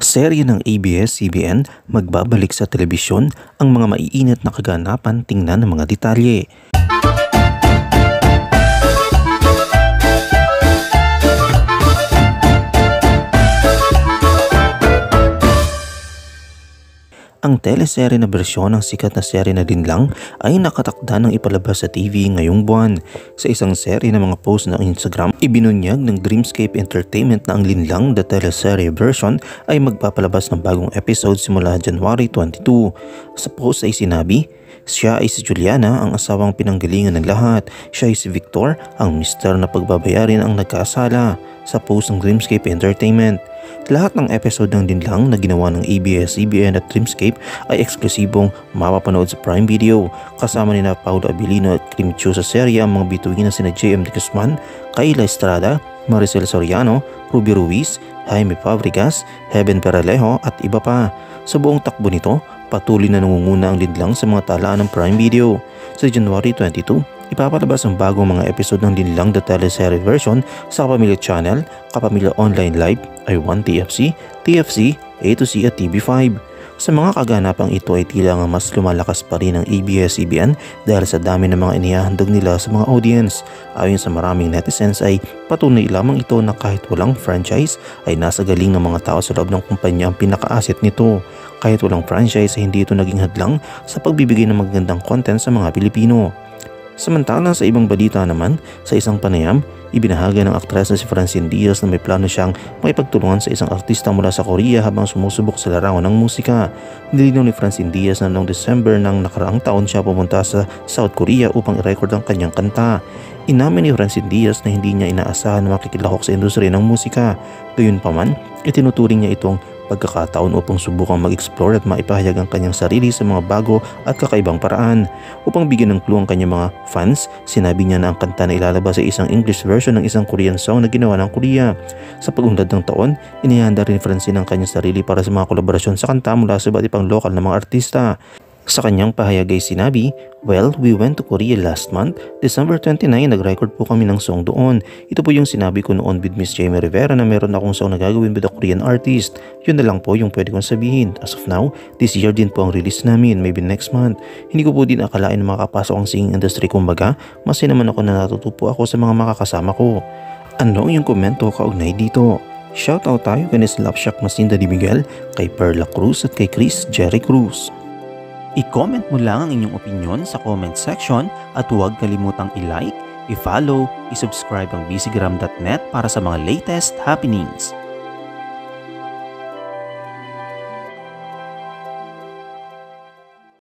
Serye ng ABS-CBN magbabalik sa telebisyon, ang mga maiinit na kaganapan, tingnan ng mga detalye. Ang teleserye na bersyon ng sikat na serye na Linlang ay nakatakda ng ipalabas sa TV ngayong buwan. Sa isang serye ng mga post ng Instagram, ibinunyag ng Dreamscape Entertainment na ang Linlang the teleserye version ay magpapalabas ng bagong episode simula January 22. Sa post ay sinabi, siya ay si Juliana, ang asawang pinanggalingan ng lahat. Siya ay si Victor, ang mister na pagbabayarin ang nagkasala. Sa post ng Dreamscape Entertainment, lahat ng episode ng Linlang na ginawa ng ABS-CBN at Dreamscape ay eksklusibong mapapanood sa Prime Video. Kasama ni na Paolo Abilino at Kim Chiu sa serye ang mga bituin na sina JM De Guzman, Kayla Estrada, Maricel Soriano, Ruby Ruiz, Jaime Fabregas, Heaven Peralejo at iba pa. Sa buong takbo nito, patuloy na nangunguna ang Linlang sa mga talaan ng Prime Video. Sa January 22, ipapalabas ang bagong mga episode ng Linlang the teleserye version sa Kapamilya Channel, Kapamilya Online Live, I1 TFC, TFC, A2C at TV5. Sa mga kaganapang ito ay tila nga mas lumalakas pa rin ang ABS-CBN dahil sa dami ng mga inihahandog nila sa mga audience. Ayon sa maraming netizens ay patunay lamang ito na kahit walang franchise ay nasa galing ng mga tao sa loob ng kumpanya ang pinaka-asset nito. Kahit walang franchise ay hindi ito naging hadlang sa pagbibigay ng magagandang content sa mga Pilipino. Samantalang sa ibang balita naman, sa isang panayam, ibinahaga ng aktres na si Francine Diaz na may plano siyang maipagtulungan sa isang artista mula sa Korea habang sumusubok sa larangan ng musika. Nilinaw ni Francine Diaz na noong December ng nakaraang taon siya pumunta sa South Korea upang i-record ang kanyang kanta. Inamin ni Francine Diaz na hindi niya inaasahan na makikilahok sa industriya ng musika. Gayunpaman, itinuturing niya itong pagkakataon upang subukang mag-explore at maipahayag ang kanyang sarili sa mga bago at kakaibang paraan. Upang bigyan ng clue ang kanyang mga fans, sinabi niya na ang kanta na ilalabas ay isang English version ng isang Korean song na ginawa ng Korea. Sa pag-unlad ng taon, inihanda rin ni Francine ang kanyang sarili para sa mga kolaborasyon sa kanta mula sa iba't ibang lokal na mga artista. Sa kanyang pahayag ay sinabi, "Well, we went to Korea last month. December 29, nag-record po kami ng song doon. Ito po yung sinabi ko noon with Miss Jamie Rivera na meron akong song na gagawin with a Korean artist. Yun na lang po yung pwede kong sabihin. As of now, this year din po ang release namin, maybe next month. Hindi ko po din akalain na makakapasok ang singing industry, kumbaga. Masaya naman ako na natutupo ako sa mga makakasama ko." Ano yung komento kaugnay dito? Shoutout tayo kay Slapshot Masinda Di Miguel, kay Perla Cruz at kay Chris Jerry Cruz. I-comment mo lang ang inyong opinion sa comment section at huwag kalimutang i-like, i-follow, i-subscribe ang bcgram.net para sa mga latest happenings.